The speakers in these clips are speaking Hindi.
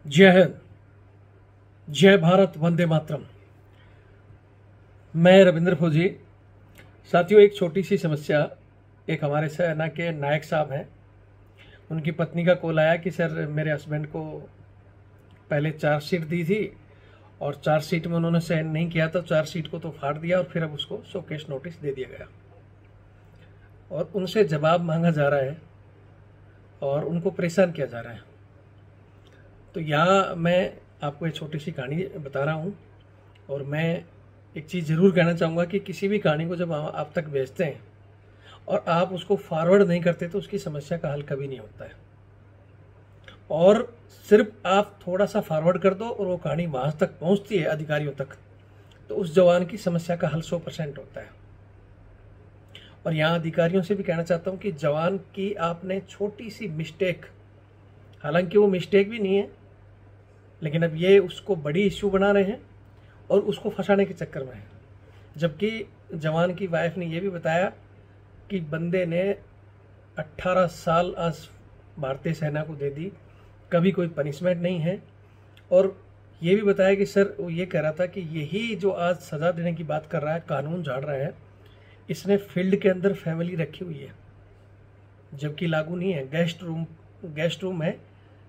जय हिंद, जय भारत, वंदे मातरम। मैं रविंद्र फौजी। साथियों, एक छोटी सी समस्या, एक हमारे सेना के नायक साहब हैं, उनकी पत्नी का कॉल आया कि सर मेरे हस्बैंड को पहले चार्जशीट दी थी और चार्जशीट में उन्होंने साइन नहीं किया था, चार्जशीट को तो फाड़ दिया और फिर अब उसको शोकेस नोटिस दे दिया गया और उनसे जवाब मांगा जा रहा है और उनको परेशान किया जा रहा है। तो यहाँ मैं आपको एक छोटी सी कहानी बता रहा हूँ और मैं एक चीज़ ज़रूर कहना चाहूँगा कि किसी भी कहानी को जब आप तक भेजते हैं और आप उसको फॉरवर्ड नहीं करते तो उसकी समस्या का हल कभी नहीं होता है। और सिर्फ आप थोड़ा सा फॉरवर्ड कर दो और वो कहानी वहाँ तक पहुँचती है अधिकारियों तक, तो उस जवान की समस्या का हल 100% होता है। और यहाँ अधिकारियों से भी कहना चाहता हूँ कि जवान की आपने छोटी सी मिस्टेक, हालांकि वो मिस्टेक भी नहीं है, लेकिन अब ये उसको बड़ी इश्यू बना रहे हैं और उसको फंसाने के चक्कर में है। जबकि जवान की वाइफ ने ये भी बताया कि बंदे ने 18 साल आज भारतीय सेना को दे दी, कभी कोई पनिशमेंट नहीं है। और ये भी बताया कि सर वो ये कह रहा था कि यही जो आज सज़ा देने की बात कर रहा है, कानून झाड़ रहा है, इसने फील्ड के अंदर फैमिली रखी हुई है, जबकि लागू नहीं है। गेस्ट रूम है।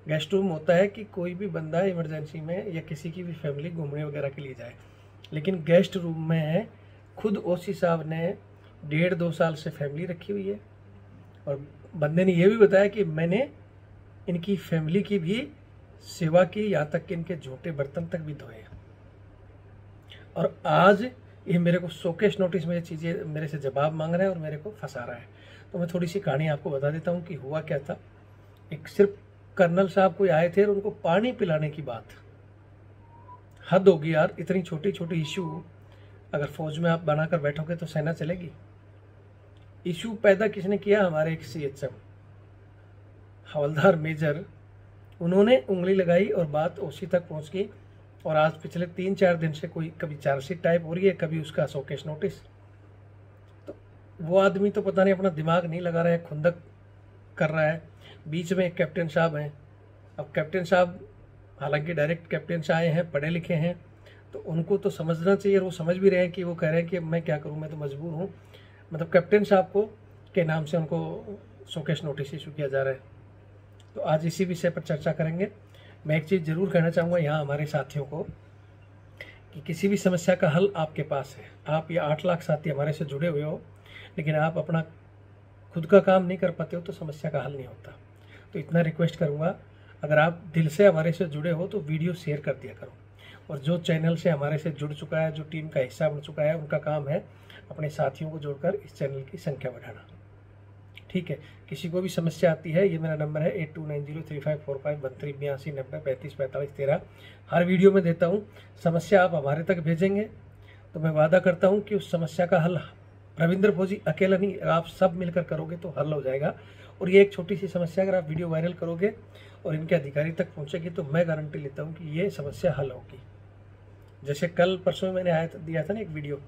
गेस्ट रूम होता है कि कोई भी बंदा इमरजेंसी में या किसी की भी फैमिली घूमने वगैरह के लिए जाए, लेकिन गेस्ट रूम में है खुद ओसी साहब ने 1.5-2 साल से फैमिली रखी हुई है। और बंदे ने यह भी बताया कि मैंने इनकी फैमिली की भी सेवा की, यहाँ तक कि इनके झूठे बर्तन तक भी धोए। और आज ये मेरे को शोकेस नोटिस में ये चीज़ें मेरे से जवाब मांग रहा है और मेरे को फंसा रहा है। तो मैं थोड़ी सी कहानी आपको बता देता हूँ कि हुआ क्या था। एक सिर्फ कर्नल साहब कोई आए थे और उनको पानी पिलाने की बात, हद होगी यार। इतनी छोटी छोटी इशू अगर फौज में आप बनाकर बैठोगे तो सेना चलेगी। इशू पैदा किसने किया? हमारे एक सीएचएम हवलदार मेजर, उन्होंने उंगली लगाई और बात ओसी तक पहुंच गई। और आज पिछले 3-4 दिन से कोई कभी चार्जशीट टाइप हो रही है, कभी उसका शोकेस नोटिस। तो वो आदमी तो पता नहीं अपना दिमाग नहीं लगा रहा है, खुंदक कर रहा है। बीच में एक कैप्टन साहब हैं। अब कैप्टन साहब हालांकि डायरेक्ट कैप्टन से आए हैं, पढ़े लिखे हैं, तो उनको तो समझना चाहिए और वो समझ भी रहे हैं कि वो कह रहे हैं कि मैं क्या करूं, मैं तो मजबूर हूं। मतलब कैप्टन साहब को के नाम से उनको शोकेस नोटिस इशू किया जा रहा है। तो आज इसी विषय पर चर्चा करेंगे। मैं एक चीज़ ज़रूर कहना चाहूँगा यहाँ हमारे साथियों को कि किसी भी समस्या का हल आपके पास है। आप ये 8 लाख साथी हमारे से जुड़े हुए हो, लेकिन आप अपना खुद का काम नहीं कर पाते हो तो समस्या का हल नहीं होता। तो इतना रिक्वेस्ट करूँगा, अगर आप दिल से हमारे से जुड़े हो तो वीडियो शेयर कर दिया करो। और जो चैनल से हमारे से जुड़ चुका है, जो टीम का हिस्सा बन चुका है, उनका काम है अपने साथियों को जोड़कर इस चैनल की संख्या बढ़ाना। ठीक है, किसी को भी समस्या आती है, ये मेरा नंबर है 8290354513 82 90 35 45 13। हर वीडियो में देता हूँ। समस्या आप हमारे तक भेजेंगे तो मैं वादा करता हूँ कि उस समस्या का हल रविंद्र फौजी अकेला नहीं, आप सब मिलकर करोगे तो हल हो जाएगा। और ये एक छोटी सी समस्या अगर आप वीडियो वायरल करोगे और इनके अधिकारी तक पहुँचेगी तो मैं गारंटी लेता हूँ कि ये समस्या हल होगी। जैसे कल परसों मैंने दिया था ना एक वीडियो,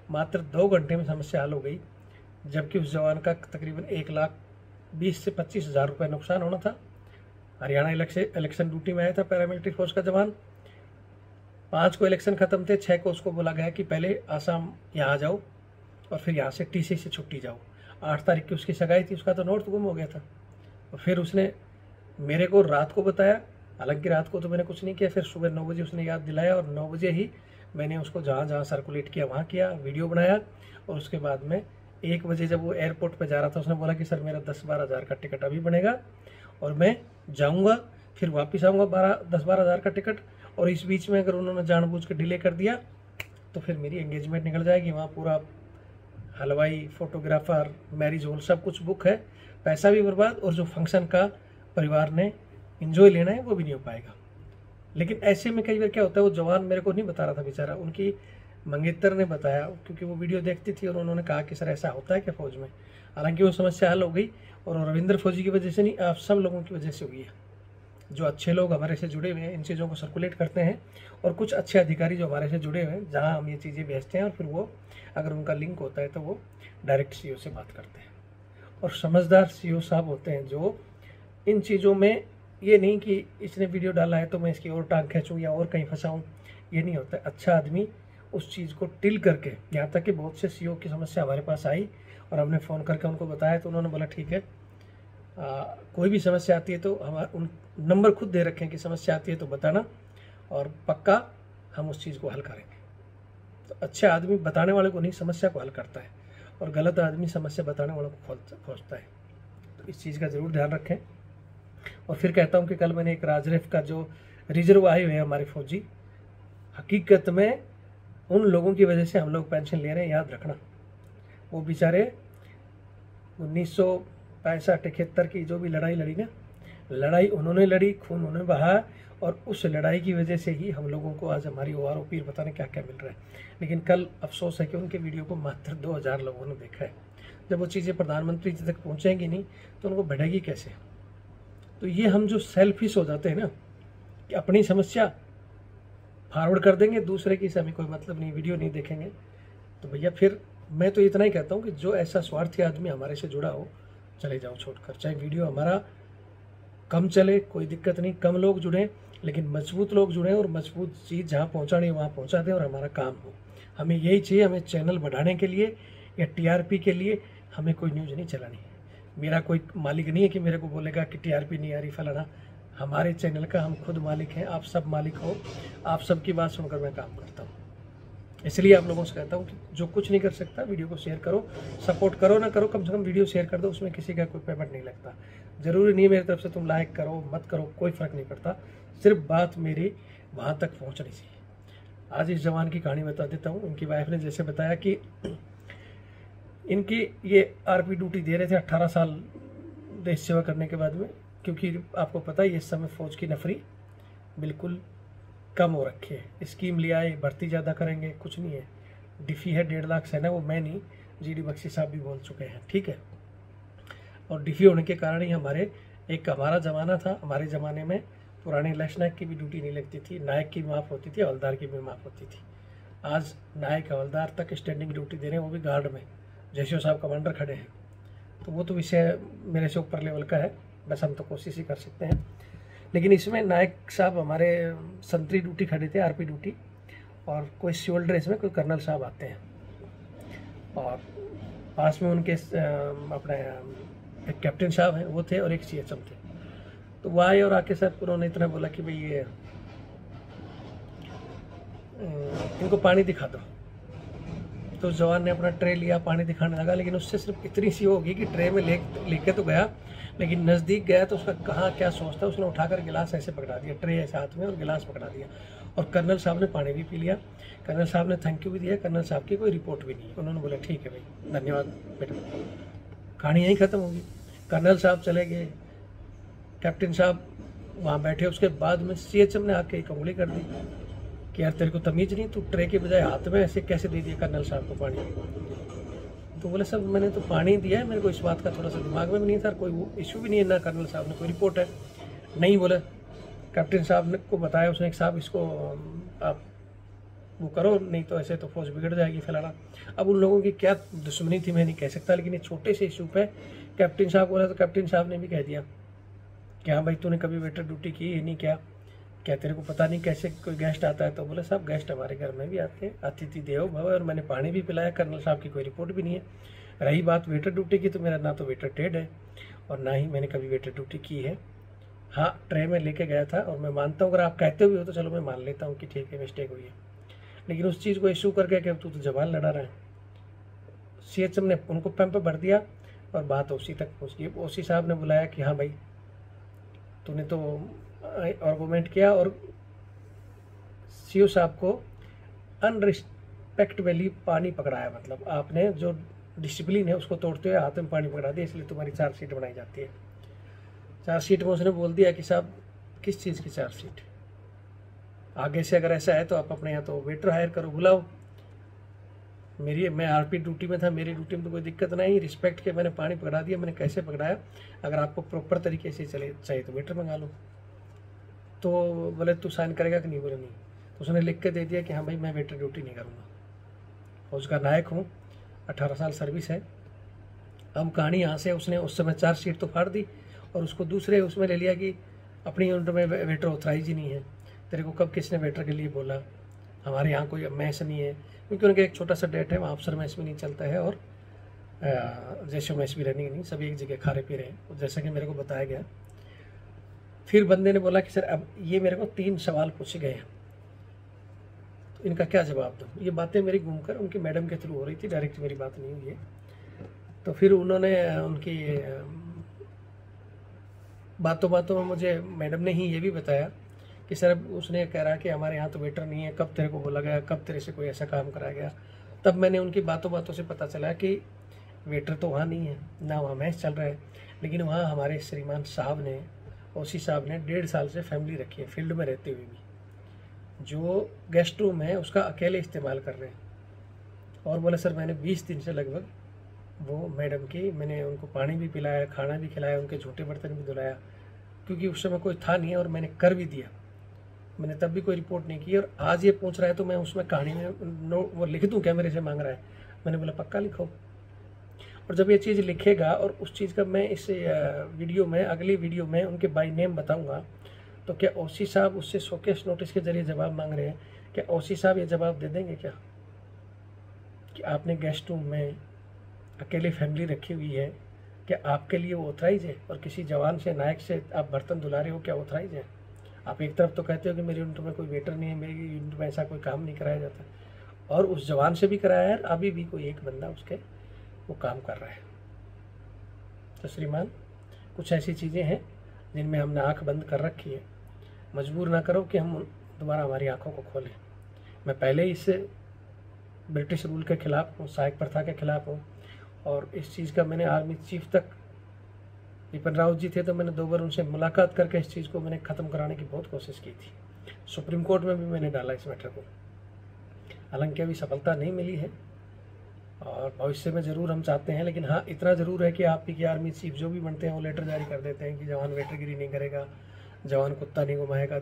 मात्र 2 घंटे में समस्या हल हो गई, जबकि उस जवान का तकरीबन 1,20,000 से 25,000 रुपये नुकसान होना था। हरियाणा इलेक्शन ड्यूटी में आया था पैरामिलिट्री फोर्स का जवान। 5 को इलेक्शन खत्म थे, 6 को उसको बोला गया कि पहले आसाम यहाँ जाओ और फिर यहाँ से टीसी से छुट्टी जाओ। 8 तारीख की उसकी सगाई थी, उसका तो नोट गुम हो गया था। और फिर उसने मेरे को रात को बताया, हालांकि रात को तो मैंने कुछ नहीं किया, फिर सुबह 9 बजे उसने याद दिलाया और 9 बजे ही मैंने उसको जहाँ जहाँ सर्कुलेट किया वहाँ किया, वीडियो बनाया। और उसके बाद में 1 बजे जब वो एयरपोर्ट पे जा रहा था, उसने बोला कि सर मेरा 10-12 हज़ार का टिकट अभी बनेगा और मैं जाऊँगा, फिर वापस आऊँगा 10-12 हज़ार का टिकट। और इस बीच में अगर उन्होंने जानबूझ के डिले कर दिया तो फिर मेरी एंगेजमेंट निकल जाएगी। वहाँ पूरा हलवाई, फोटोग्राफर, मैरिज हॉल सब कुछ बुक है, पैसा भी बर्बाद, और जो फंक्शन का परिवार ने एंजॉय लेना है वो भी नहीं हो पाएगा। लेकिन ऐसे में कई बार क्या होता है, वो जवान मेरे को नहीं बता रहा था बेचारा, उनकी मंगेतर ने बताया, क्योंकि वो वीडियो देखती थी और उन्होंने कहा कि सर ऐसा होता है क्या फौज में। हालांकि वो समस्या हल हो गई और रविंद्र फौजी की वजह से नहीं, आप सब लोगों की वजह से हुई है। जो अच्छे लोग हमारे से जुड़े हुए हैं, इन चीज़ों को सर्कुलेट करते हैं, और कुछ अच्छे अधिकारी जो हमारे से जुड़े हुए हैं, जहाँ हम ये चीज़ें भेजते हैं और फिर वो अगर उनका लिंक होता है तो वो डायरेक्ट सीओ से बात करते हैं। और समझदार सीओ साहब होते हैं जो इन चीज़ों में ये नहीं कि इसने वीडियो डाला है तो मैं इसकी और टांग खींचूँ या और कहीं फंसाऊँ, ये नहीं होता। अच्छा आदमी उस चीज़ को टिल करके, यहाँ तक कि बहुत से सीईओ की समस्या हमारे पास आई और हमने फ़ोन करके उनको बताया तो उन्होंने बोला ठीक है, कोई भी समस्या आती है तो हम उन नंबर खुद दे रखे हैं कि समस्या आती है तो बताना और पक्का हम उस चीज़ को हल करेंगे। तो अच्छा आदमी बताने वाले को नहीं, समस्या को हल करता है, और गलत आदमी समस्या बताने वालों को खोजता है। तो इस चीज़ का ज़रूर ध्यान रखें। और फिर कहता हूँ कि कल मैंने एक राजरेफ का जो रिजर्व आए हुए हैं हमारे फौजी, हकीकत में उन लोगों की वजह से हम लोग पेंशन ले रहे हैं, याद रखना। वो बेचारे 1965-71 की जो भी लड़ाई लड़ी ना, लड़ाई उन्होंने लड़ी, खून उन्होंने बहाया, और उस लड़ाई की वजह से ही हम लोगों को आज हमारी OR पीर पता नहीं क्या क्या मिल रहा है। लेकिन कल अफसोस है कि उनके वीडियो को मात्र 2000 लोगों ने देखा है। जब वो चीज़ें प्रधानमंत्री जी तक पहुँचेंगी नहीं तो उनको बढ़ेगी कैसे? तो ये हम जो सेल्फिश हो जाते हैं ना, कि अपनी समस्या फॉरवर्ड कर देंगे, दूसरे की से हमें कोई मतलब नहीं, वीडियो नहीं देखेंगे, तो भैया फिर मैं तो इतना ही कहता हूँ कि जो ऐसा स्वार्थी आदमी हमारे से जुड़ा हो, चले जाओ छोड़कर। चाहे वीडियो हमारा कम चले, कोई दिक्कत नहीं, कम लोग जुड़ें, लेकिन मजबूत लोग जुड़ें और मजबूत चीज़ जहाँ पहुँचानी है वहाँ पहुँचा दें और हमारा काम हो। हमें यही चाहिए। हमें चैनल बढ़ाने के लिए या TRP के लिए हमें कोई न्यूज़ नहीं चलानी है। मेरा कोई मालिक नहीं है कि मेरे को बोलेगा कि TRP नहीं आ रही फलाना। हमारे चैनल का हम खुद मालिक हैं, आप सब मालिक हो। आप सबकी बात सुनकर मैं काम करता हूँ। इसलिए आप लोगों से कहता हूँ कि जो कुछ नहीं कर सकता वीडियो को शेयर करो, सपोर्ट करो ना करो, कम से कम वीडियो शेयर कर दो, उसमें किसी का कोई पेमेंट नहीं लगता। ज़रूरी नहीं मेरी तरफ से तुम लाइक करो मत करो, कोई फ़र्क नहीं पड़ता, सिर्फ बात मेरी वहाँ तक पहुँचनी चाहिए। आज इस जवान की कहानी बता देता हूँ। इनकी वाइफ ने जैसे बताया कि इनकी ये RP ड्यूटी दे रहे थे 18 साल देश सेवा करने के बाद में, क्योंकि आपको पता है इस समय फ़ौज की नफरी बिल्कुल कम हो रखी है। स्कीम लिया है, भर्ती ज़्यादा करेंगे, कुछ नहीं है। डिफ़ी है 1.5 लाख सेना, वो मैं नहीं, GD बख्शी साहब भी बोल चुके हैं, ठीक है। और डिफ़ी होने के कारण ही हमारा ज़माना था, हमारे ज़माने में पुराने लश्कर नायक की भी ड्यूटी नहीं लगती थी, नायक की भी माफ़ होती थी, हवलदार की भी माफ़ होती थी। आज नायक हवलदार तक स्टैंडिंग ड्यूटी दे रहे हैं, वो भी गार्ड में। जैसे साहब कमांडर खड़े हैं, तो वो तो विषय मेरे से ऊपर लेवल का है, बस हम तो कोशिश ही कर सकते हैं। लेकिन इसमें नायक साहब हमारे संतरी ड्यूटी खड़े थे, RP ड्यूटी, और कोई सिविल ड्रेस में कोई कर्नल साहब आते हैं, और पास में उनके अपने एक कैप्टन साहब हैं वो थे और एक CHM थे। तो वो आए और आके सर उन्होंने इतना बोला कि भाई ये इनको पानी दिखा दो। तो जवान ने अपना ट्रे लिया, पानी दिखाने लगा, लेकिन उससे सिर्फ इतनी सी होगी कि ट्रे में लेके तो गया, लेकिन नज़दीक गया तो उसका कहाँ क्या सोचता, उसने उठाकर गिलास ऐसे पकड़ा दिया, ट्रे ऐसे हाथ में और गिलास पकड़ा दिया, और कर्नल साहब ने पानी भी पी लिया। कर्नल साहब ने थैंक यू भी दिया। कर्नल साहब की कोई रिपोर्ट भी नहीं है। उन्होंने बोला ठीक है भाई, धन्यवाद बेटा, कहानी यहीं ख़त्म होगी। कर्नल साहब चले गए, कैप्टन साहब वहाँ बैठे। उसके बाद में CHM ने आके एक उंगली कर दी कि यार तेरे को तमीज़ नहीं, तू ट्रे के बजाय हाथ में ऐसे कैसे दे दिया कर्नल साहब को पानी। तो बोले सर मैंने तो पानी दिया है, मेरे को इस बात का थोड़ा सा दिमाग में भी नहीं था, कोई वो इशू भी नहीं है ना, कर्नल साहब ने कोई रिपोर्ट है नहीं। बोले कैप्टन साहब ने को बताया उसने कि साहब इसको आप वो करो, नहीं तो ऐसे तो फौज बिगड़ जाएगी फैलाना। अब उन लोगों की क्या दुश्मनी थी मैं नहीं कह सकता, लेकिन ये छोटे से इशू पे कैप्टन साहब बोला तो कैप्टन साहब ने भी कह दिया कि हाँ भाई तूने कभी वेटर ड्यूटी की है नहीं, क्या तेरे को पता नहीं कैसे कोई गेस्ट आता है? तो बोले साहब गेस्ट हमारे घर में भी आते हैं, अतिथि देवो भव, और मैंने पानी भी पिलाया। कर्नल साहब की कोई रिपोर्ट भी नहीं है। रही बात वेटर ड्यूटी की, तो मेरा ना तो वेटर ट्रेड है और ना ही मैंने कभी वेटर ड्यूटी की है। हाँ ट्रे में लेके गया था, और मैं मानता हूँ अगर आप कहते हुए हो तो चलो मैं मान लेता हूँ कि ठीक है मिस्टेक हुई है, लेकिन उस चीज़ को इशू करके कि तू तो जवान लड़ा रहा है। CHM ने उनको पंप भर दिया और बात OC तक पहुँच गई। OC साहब ने बुलाया कि हाँ भाई तूने तो आर्गूमेंट किया, और CO साहब को अनरिस्पेक्टबली पानी पकड़ाया, मतलब आपने जो डिसिप्लिन है उसको तोड़ते हुए हाथ में पानी पकड़ा दिया, इसलिए तुम्हारी चार्जशीट बनाई जाती है। चार्जशीट में उसने बोल दिया कि साहब किस चीज़ की चार्जशीट, आगे से अगर ऐसा है तो आप अपने यहाँ तो वेटर हायर करो, बुलाओ। मैं RP ड्यूटी में था, मेरी ड्यूटी में तो कोई दिक्कत नहीं, रिस्पेक्ट के मैंने पानी पकड़ा दिया। मैंने कैसे पकड़ाया, अगर आपको प्रॉपर तरीके से चाहिए तो वेटर मंगा लो। तो बोले तू साइन करेगा कि नहीं? बोले नहीं। तो उसने लिख के दे दिया कि हाँ भाई मैं वेटर ड्यूटी नहीं करूँगा, फौज का नायक हूँ, 18 साल सर्विस है। अब कहानी यहाँ से उसने उस समय चार्जशीट तो फाड़ दी और उसको दूसरे उसमें ले लिया कि अपनी यूनिट में वेटर ऑथराइज ही नहीं है, तेरे को कब किसने वेटर के लिए बोला, हमारे यहाँ कोई मैस नहीं है, क्योंकि उनका एक छोटा सा डेट है, वहाँ अफसर मैस भी नहीं चलता है और जैसे मैस भी रनिंग नहीं, सभी एक जगह खा रहे पी रहे हैं, जैसा कि मेरे को बताया गया। फिर बंदे ने बोला कि सर अब ये मेरे को 3 सवाल पूछे गए हैं, तो इनका क्या जवाब दूँ। ये बातें मेरी घूमकर उनकी मैडम के थ्रू हो रही थी, डायरेक्ट मेरी बात नहीं हुई है। तो फिर उन्होंने उनकी बातों बातों में मुझे मैडम ने ही ये भी बताया कि सर उसने कह रहा कि हमारे यहाँ तो वेटर नहीं है, कब तेरे को बोला गया, कब तेरे से कोई ऐसा काम कराया गया। तब मैंने उनकी बातों बातों से पता चला कि वेटर तो वहाँ नहीं है, ना वहाँ मैच चल रहा है, लेकिन वहाँ हमारे श्रीमान साहब ने, ओसी साहब ने 1.5 साल से फैमिली रखी है, फील्ड में रहते हुए भी जो गेस्ट रूम है उसका अकेले इस्तेमाल कर रहे हैं। और बोले सर मैंने 20 दिन से लगभग वो मैडम की, मैंने उनको पानी भी पिलाया, खाना भी खिलाया, उनके झूठे बर्तन भी धुलाया, क्योंकि उस समय कोई था नहीं और मैंने कर भी दिया। मैंने तब भी कोई रिपोर्ट नहीं की, और आज ये पूछ रहा है तो मैं उसमें कहानी में वो लिख दूँ क्या, मेरे से मांग रहा है। मैंने बोला पक्का लिखो, और जब ये चीज़ लिखेगा और उस चीज़ का मैं इस वीडियो में, अगली वीडियो में उनके बाय नेम बताऊँगा, तो क्या ओसी साहब उससे शोकेस नोटिस के जरिए जवाब मांग रहे हैं, क्या ओसी साहब ये जवाब दे देंगे क्या कि आपने गेस्ट रूम में अकेले फैमिली रखी हुई है, क्या आपके लिए वो ऑथराइज है, और किसी जवान से, नायक से आप बर्तन धुला रहे हो, क्या ऑथराइज है। आप एक तरफ तो कहते हो कि मेरी यूनिट में कोई वेटर नहीं है, मेरी यूनिट में ऐसा कोई काम नहीं कराया जाता, और उस जवान से भी कराया है, अभी भी कोई एक बंदा उसके वो काम कर रहा है। तो श्रीमान कुछ ऐसी चीज़ें हैं जिनमें हमने आंख बंद कर रखी है। मजबूर ना करो कि हम दोबारा हमारी आंखों को खोलें। मैं पहले इस ब्रिटिश रूल के खिलाफ हूँ, सहायक प्रथा के खिलाफ हूँ, और इस चीज़ का मैंने आर्मी चीफ तक, विपिन रावत जी थे तो मैंने 2 बार उनसे मुलाकात करके इस चीज़ को मैंने ख़त्म कराने की बहुत कोशिश की थी। सुप्रीम कोर्ट में भी मैंने डाला इस मैटर को, हालांकि अभी सफलता नहीं मिली है, और भविष्य में ज़रूर हम चाहते हैं। लेकिन हाँ, इतना ज़रूर है कि आप की आर्मी चीफ जो भी बनते हैं वो लेटर जारी कर देते हैं कि जवान वेटरगिरी नहीं करेगा, जवान कुत्ता नहीं घुमाएगा,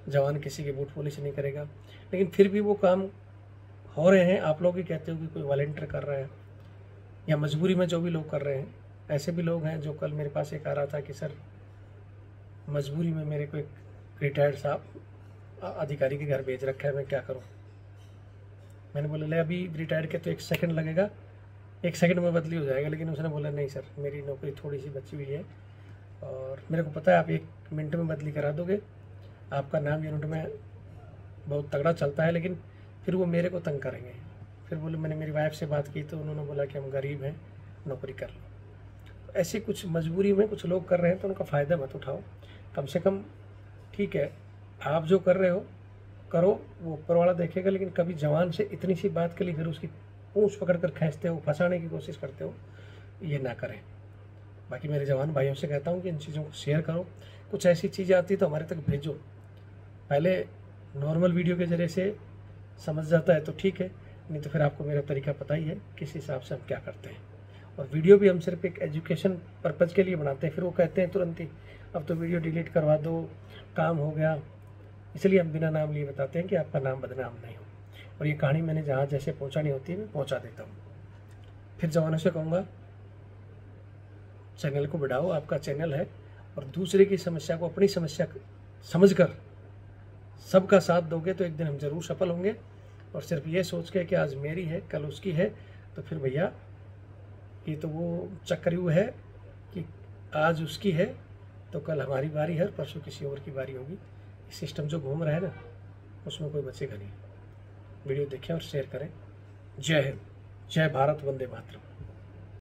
जवान किसी की बूट पॉलिश नहीं करेगा। लेकिन फिर भी वो काम हो रहे हैं। आप लोग ही कहते हो कि कोई वॉलंटियर कर रहा है, या मजबूरी में जो भी लोग कर रहे हैं। ऐसे भी लोग हैं जो कल मेरे पास एक आ रहा था कि सर मजबूरी में मेरे को एक रिटायर्ड साहब अधिकारी के घर भेज रखा है, मैं क्या करूं। मैंने बोला ले अभी रिटायर्ड के तो 1 सेकंड लगेगा, 1 सेकंड में बदली हो जाएगा। लेकिन उसने बोला नहीं सर, मेरी नौकरी थोड़ी सी बची हुई है और मेरे को पता है आप 1 मिनट में बदली करा दोगे, आपका नाम यूनिट में बहुत तगड़ा चलता है। लेकिन फिर वो मेरे को तंग करेंगे। फिर बोले मैंने मेरी वाइफ से बात की तो उन्होंने बोला कि हम गरीब हैं, नौकरी कर लो। ऐसी कुछ मजबूरी में कुछ लोग कर रहे हैं तो उनका फ़ायदा मत उठाओ। कम से कम ठीक है, आप जो कर रहे हो करो, वो ऊपर वाला देखेगा। लेकिन कभी जवान से इतनी सी बात के लिए फिर उसकी पूंछ पकड़ कर खींचते हो, फंसाने की कोशिश करते हो, ये ना करें। बाकी मेरे जवान भाइयों से कहता हूँ कि इन चीज़ों को शेयर करो। कुछ ऐसी चीज़ें आती तो हमारे तक भेजो। पहले नॉर्मल वीडियो के ज़रिए से समझ जाता है तो ठीक है, नहीं तो फिर आपको मेरा तरीका पता ही है किस हिसाब से हम क्या करते हैं। और वीडियो भी हम सिर्फ एक एजुकेशन पर्पज़ के लिए बनाते हैं। फिर वो कहते हैं तुरंत ही अब तो वीडियो डिलीट करवा दो, काम हो गया। इसलिए हम बिना नाम लिए बताते हैं कि आपका नाम बदनाम नहीं हो। और ये कहानी मैंने जहाँ जैसे पहुँचानी होती है मैं पहुँचा देता हूँ। फिर जवानों से कहूँगा चैनल को बढ़ाओ, आपका चैनल है, और दूसरे की समस्या को अपनी समस्या समझकर सबका साथ दोगे तो एक दिन हम जरूर सफल होंगे। और सिर्फ ये सोच के कि आज मेरी है कल उसकी है, तो फिर भैया ये तो वो चक्रव्यूह है कि आज उसकी है तो कल हमारी बारी है, परसों किसी और की बारी होगी। सिस्टम जो घूम रहा है ना, उसमें कोई बचेगा नहीं। वीडियो देखें और शेयर करें। जय हिंद, जय भारत, वंदे मातरम।